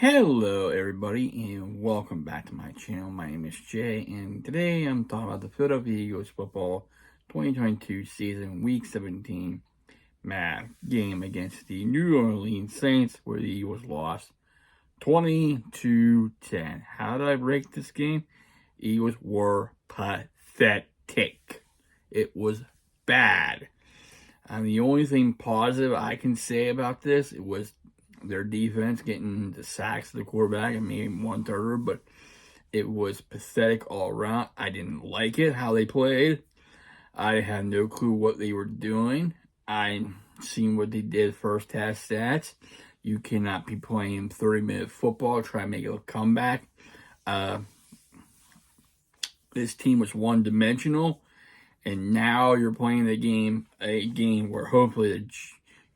Hello, everybody, and welcome back to my channel. My name is Jay, and today I'm talking about the Philadelphia Eagles football 2022 season, Week 17 game against the New Orleans Saints, where the Eagles lost 20-10. How did I rate this game? Eagles were pathetic. It was bad. The only thing positive I can say about this was their defense getting the sacks to the quarterback and maybe one-third, but it was pathetic all around. I didn't like it, how they played. I had no clue what they were doing. I seen what they did first half stats. You cannot be playing 30-minute football, try to make a comeback. This team was one-dimensional, and now you're playing a game where hopefully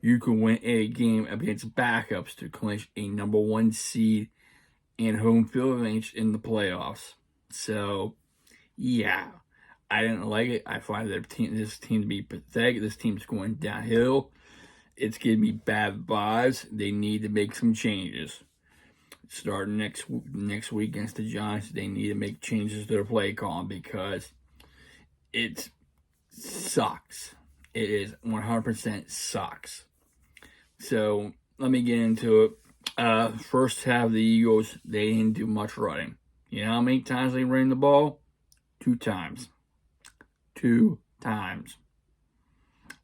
you can win a game against backups to clinch a number one seed and home field advantage in the playoffs. So, yeah, I didn't like it. I find this team to be pathetic. This team's going downhill. It's giving me bad vibes. They need to make some changes. Starting next week against the Giants, they need to make changes to their play call because it sucks. It is 100% sucks. So let me get into it. First half of the Eagles, they didn't do much running. You know how many times they ran the ball? 2 times. 2 times.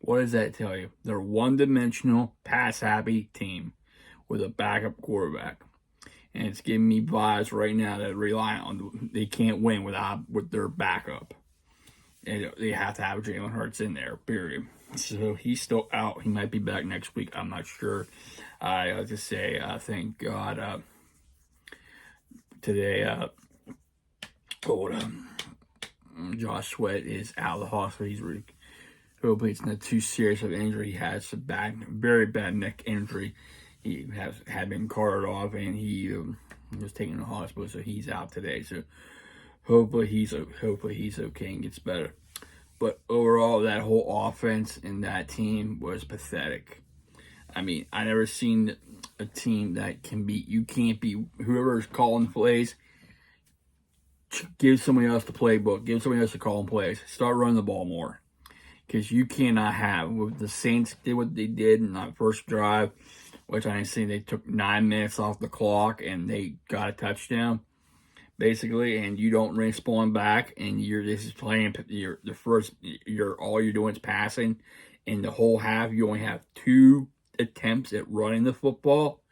What does that tell you? They're one-dimensional, pass-happy team with a backup quarterback. And it's giving me vibes right now that rely on they can't win with their backup. And they have to have Jalen Hurts in there, period. So he's still out. He might be back next week. I'm not sure. I have to say, thank God, today, Josh Sweat is out of the hospital. Hopefully it's not too serious of an injury. He has a very bad neck injury. He had been carted off, and he was taken to the hospital, so he's out today. So hopefully he's okay and gets better. But overall, that whole offense and that team was pathetic. I mean, I never seen a team that can beat. You can't beat whoever's calling plays. Give somebody else the playbook. Give somebody else the calling plays. Start running the ball more. Because you cannot have. With the Saints did what they did in that first drive, which I see they took 9 minutes off the clock and they got a touchdown. Basically, and you don't respawn back, and you're just playing. All you're doing is passing. In the whole half, you only have 2 attempts at running the football.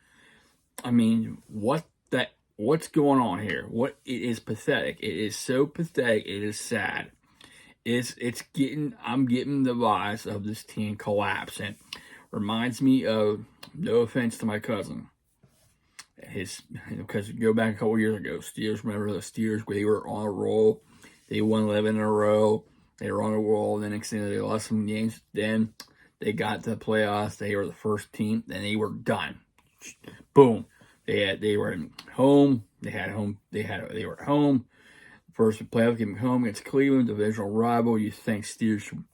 I mean, what's going on here? It is pathetic. It is so pathetic. It is sad. I'm getting the vibes of this team collapsing. Reminds me of, no offense to my cousin. Because go back a couple years ago, remember the Steelers, they were on a roll. They won 11 in a row. They were on a roll. The next thing they lost some games. Then they got to the playoffs. They were the first team. Then they were done. Boom. They were home. They were home. First playoff game home against Cleveland, divisional rival. You think Steelers should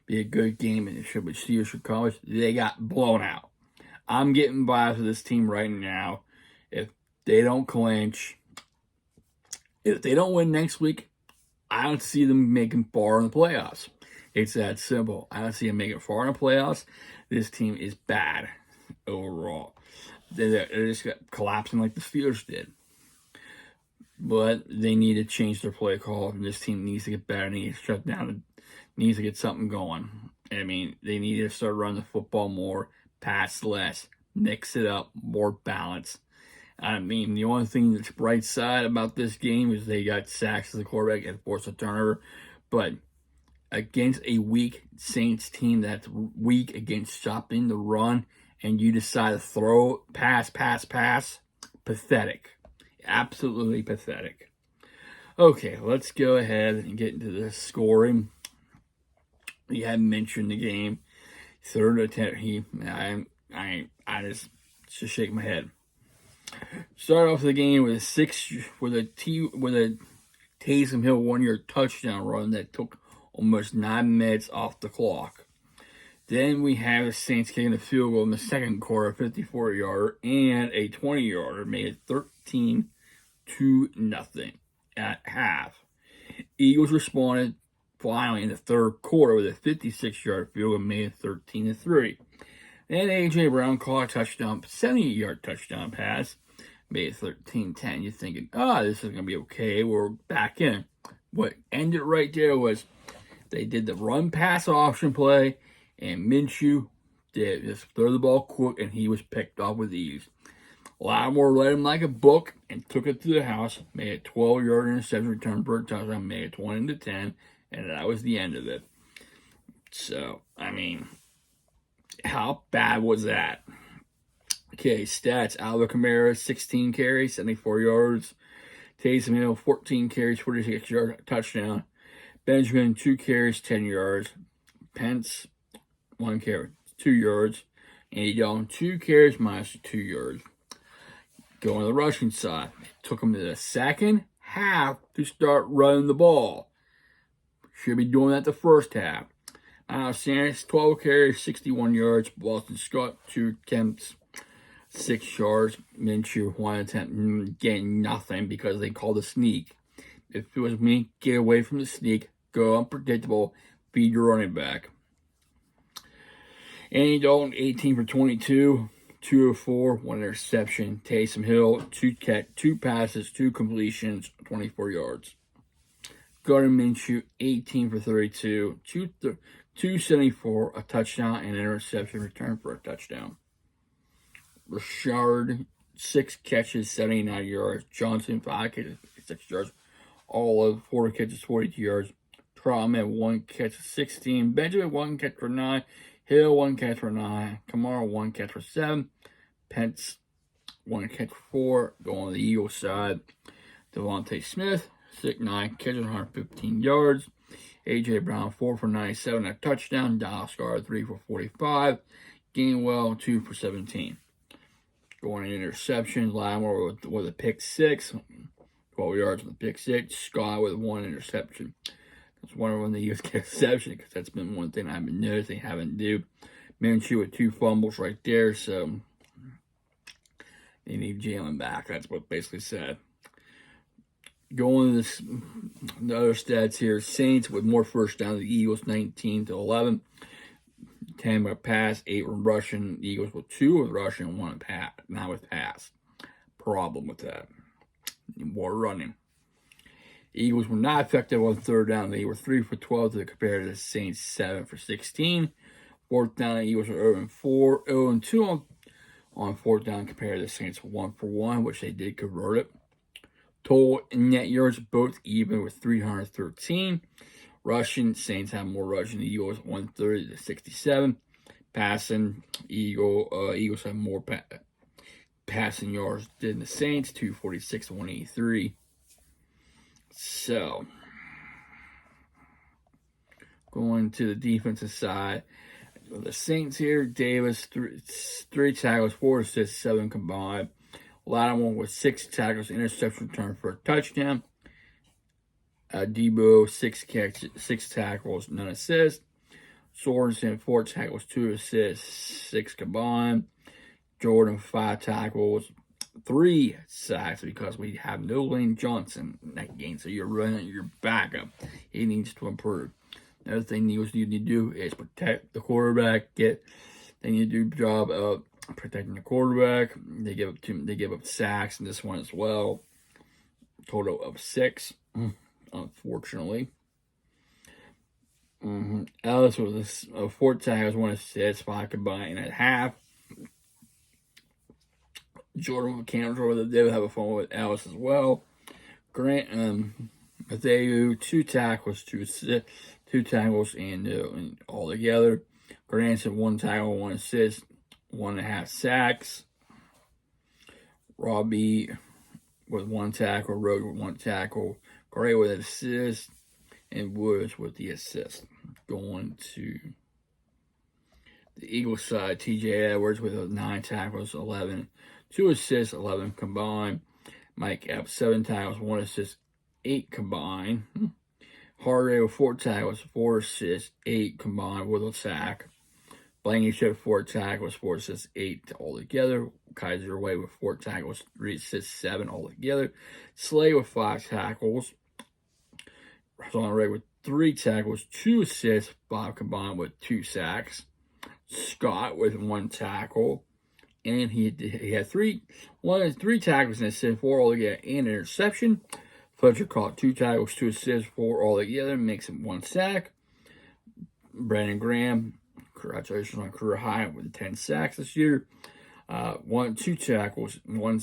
be a good game, and Steelers should college. They got blown out. I'm getting vibes of this team right now. If they don't clinch, if they don't win next week, I don't see them making far in the playoffs. It's that simple. I don't see them making far in the playoffs. This team is bad overall. They're just collapsing like the Steelers did. But they need to change their play call. And this team needs to get better. Needs to shut down. Needs to get something going. I mean, they need to start running the football more, pass less, mix it up, more balance. I mean, the only thing that's bright side about this game is they got sacks to the quarterback and forced a turnover. But against a weak Saints team that's weak against stopping the run, and you decide to throw, pass, pathetic. Absolutely pathetic. Okay, let's go ahead and get into the scoring. We had mentioned the game. Third attempt, I just shake my head. Start off the game with a Taysom Hill 1-yard touchdown run that took almost 9 minutes off the clock. Then we have the Saints kicking a field goal in the second quarter, 54-yarder, and a 20-yarder, made it 13-0 at half. Eagles responded finally in the third quarter with a 56-yard field goal, made it 13-3. Then A.J. Brown caught a touchdown, 70-yard touchdown pass, made it 13-10. You're thinking, this is going to be okay. We're back in. What ended right there was they did the run-pass option play, and Minshew did just throw the ball quick, and he was picked off with ease. Lattimore led him like a book and took it to the house, made a 12-yard interception return for a touchdown, made it 20-10, and that was the end of it. So, I mean, how bad was that? Okay, stats. Alvin Kamara, 16 carries, 74 yards. Taysom Hill, 14 carries, 46-yard touchdown. Benjamin, 2 carries, 10 yards. Pence, 1 carry, 2 yards. Andy Dalton, 2 carries, minus 2 yards. Going to the rushing side. It took him to the second half to start running the ball. Should be doing that the first half. Sanders, 12 carries, 61 yards. Boston Scott, 2 attempts, 6 yards. Minshew, 1 attempt, getting nothing because they called a sneak. If it was me, get away from the sneak. Go unpredictable. Feed your running back. Andy Dalton, 18 for 22. 204, 1 interception. Taysom Hill, 2 passes, 2 completions, 24 yards. Gardner Minshew, 18 for 32, 274, a touchdown, and an interception return for a touchdown. Richard, 6 catches, 79 yards. Johnson, 5 catches, 6 yards. Olive, 4 catches, 42 yards. Troutman, 1 catch, 16. Benjamin, 1 catch for 9. Hill, 1 catch for 9. Kamara, 1 catch for 7. Pence, 1 catch for 4. Going on the Eagles side. Devontae Smith, 6'9", catches 115 yards. A.J. Brown, 4 for 97, a touchdown. Dallas Goedert, 3 for 45. Gainwell, 2 for 17. Going in interceptions, Lattimore with a pick 6. 12 yards with a pick 6. Scott with 1 interception. That's one of them they use interception because that's been one thing I've been noticing they haven't do. Minshew with 2 fumbles right there, so they need Jalen back. That's what basically said. Going to the other stats here. Saints with more first down. The Eagles 19-11. 10 with pass, 8 with rushing. The Eagles with 2 with rushing, 1 with pass. Not with pass. Problem with that. More running. Eagles were not effective on third down. They were 3 for 12 to compare to the Saints 7 for 16. Fourth down, the Eagles were 0-4, 0-2 on fourth down compared to the Saints 1 for 1, which they did convert it. Total net yards both even with 313. Rushing, Saints have more rushing. The Eagles 130 to 67. Passing, Eagles have more passing yards than the Saints, 246 to 183. So, going to the defensive side, the Saints here, Davis, 3 tackles, 4 assists, 7 combined. Lattimore with 6 tackles, interception return for a touchdown. Debo, 6 tackles, none assists. Sorensen, 4 tackles, 2 assists, 6 combined. Jordan, 5 tackles, 3 sacks because we have no Lane Johnson in that game. So you're running your backup. He needs to improve. Another thing you need to do is protect the quarterback. They need to do a job of protecting the quarterback. They give up sacks in this one as well. Total of 6, unfortunately. Ellis was 4 tackles, 1 assist, 5 combined at half. Jordan McCann, they would have a phone with Ellis as well. Grant, Matthew, 2 tackles, 2 assists, 2 tackles, and all together. Granson, 1 tackle, 1 assist, 1.5 sacks. Robbie with 1 tackle, Rogue with 1 tackle, Gray with an assist, and Woods with the assist. Going to the Eagles side, T.J. Edwards with 9 tackles, 11, 2 assists, 11 combined. Mike Epps, 7 tackles, 1 assist, 8 combined. Hargrave with 4 tackles, 4 assists, 8 combined with a sack. Blankenship 4 tackles, 4 assists, 8 altogether. Kaiser away with 4 tackles, 3 assists, 7 altogether. Slay with 5 tackles. Ron Ray with 3 tackles, 2 assists. Bob combined with 2 sacks. Scott with 1 tackle. And he had 3 tackles and assists, 4 altogether, and an interception. Fletcher caught 2 tackles, 2 assists, 4 altogether, makes him 1 sack. Brandon Graham, congratulations on career high with 10 sacks this year. 2 tackles, 1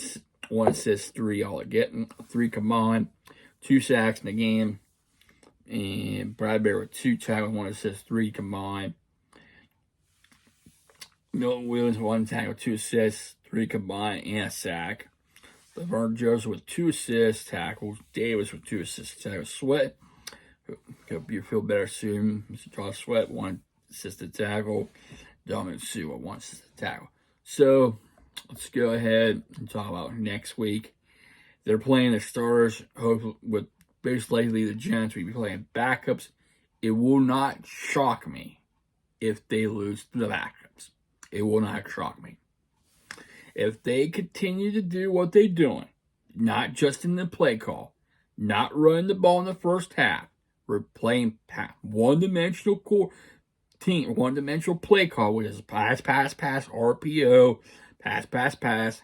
assist, 3 altogether, 3 combined, 2 sacks in the game. And Bradbury with 2 tackles, 1 assist, 3 combined. Milton Williams, 1 tackle, 2 assists, 3 combined, and a sack. Laverne Joseph with 2 assists, tackles. Davis with 2 assists, tackles. Sweat, hope you feel better soon. Mr. Josh Sweat, 1 assisted tackle. Dominic Sue with 1 assisted tackle. So, let's go ahead and talk about next week. They're playing the starters, hopefully, with most likely the Giants will be playing backups. It will not shock me if they lose to the backups. It will not shock me. If they continue to do what they're doing, not just in the play call, not running the ball in the first half, we're playing one-dimensional one-dimensional play call, which is pass, RPO, pass.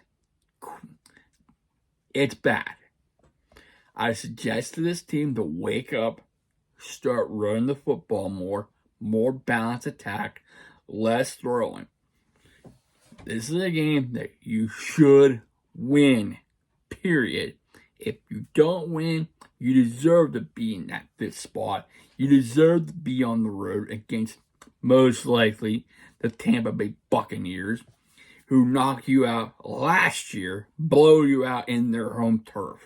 It's bad. I suggest to this team to wake up, start running the football more balanced attack, less throwing. This is a game that you should win, period. If you don't win, you deserve to be in that 5th spot. You deserve to be on the road against, most likely, the Tampa Bay Buccaneers, who knocked you out last year, blow you out in their home turf.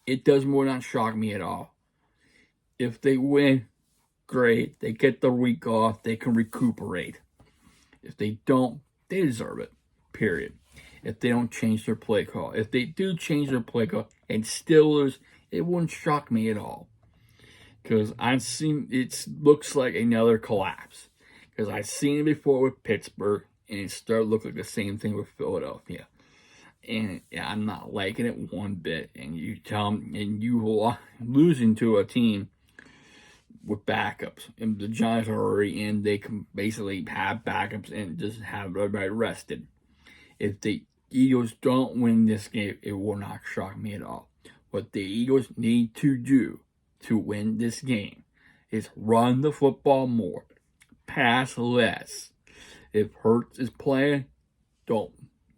It does more not shock me at all. If they win, great. They get the week off. They can recuperate. If they don't, they deserve it, period. If they don't change their play call. If they do change their play call and still lose, it wouldn't shock me at all. Because I've seen, it looks like another collapse. Because I've seen it before with Pittsburgh, and it started to look like the same thing with Philadelphia. And I'm not liking it one bit. And you tell them, and you losing to a team with backups, and the Giants are already in. They can basically have backups and just have everybody rested. If the Eagles don't win this game, it will not shock me at all. What the Eagles need to do to win this game is run the football more, pass less. If Hurts is playing, don't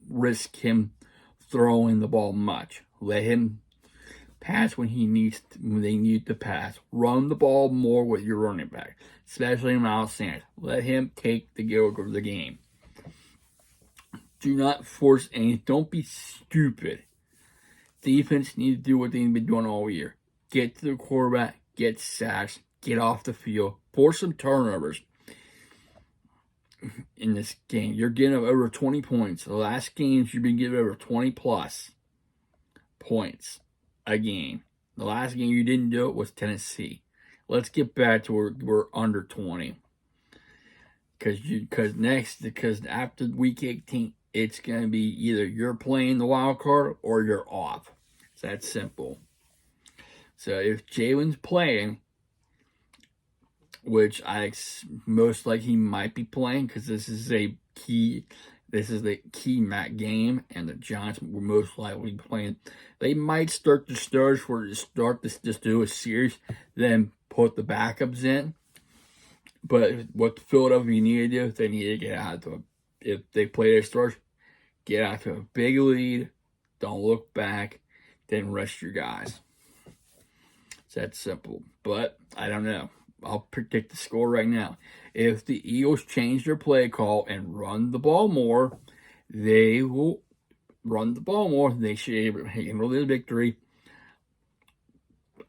risk him throwing the ball much. Let him pass when they need to pass. Run the ball more with your running back, especially Miles Sanders. Let him take the go of the game. Do not force anything. Don't be stupid. Defense need to do what they've been doing all year. Get to the quarterback, get sacks, get off the field, force some turnovers in this game. You're getting over 20 points. The last games you've been getting over 20 plus points a game. The last game you didn't do it was Tennessee. Let's get back to where we're under 20. Because after week 18, it's going to be either you're playing the wild card or you're off. It's that simple. So if Jalen's playing, which I most likely he might be playing because this is the key game, and the Giants will most likely be playing. They might start the stars for to start this, just do a series, then put the backups in. But what Philadelphia need to do, they need to get out to if they play their stars, get out to a big lead. Don't look back. Then rest your guys. It's that simple. But I don't know. I'll predict the score right now. If the Eagles change their play call and run the ball more, they will run the ball more. They should handle the victory.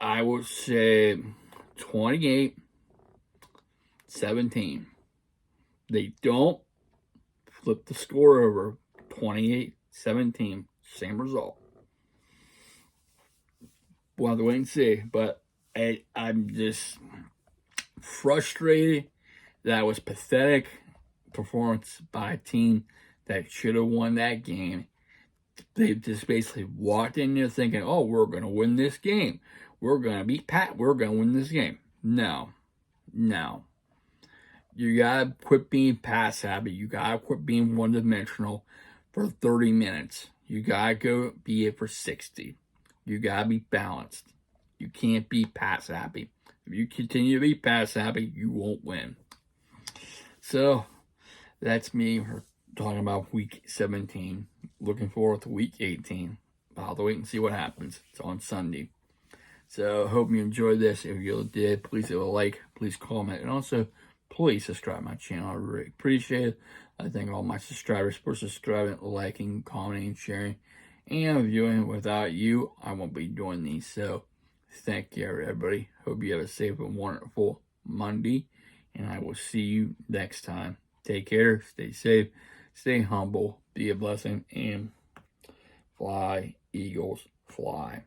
I would say 28-17. They don't flip the score over. 28-17. Same result. We'll have to wait and see. But I'm just frustrated. That was pathetic performance by a team that should have won that game. They just basically walked in there thinking, oh, we're going to win this game. We're going to beat Pat. We're going to win this game. No. You got to quit being pass happy. You got to quit being one-dimensional for 30 minutes. You got to go be it for 60. You got to be balanced. You can't be pass happy. If you continue to be pass happy, you won't win. So, that's me talking about week 17. Looking forward to week 18. I'll have to wait and see what happens. It's on Sunday. So, hope you enjoyed this. If you did, please leave a like, please comment, and also please subscribe to my channel. I really appreciate it. I thank all my subscribers for subscribing, liking, commenting, sharing, and viewing. Without you, I won't be doing these. So, thank you, everybody. Hope you have a safe and wonderful Monday, and I will see you next time. Take care, stay safe, stay humble, be a blessing, and fly, Eagles, fly.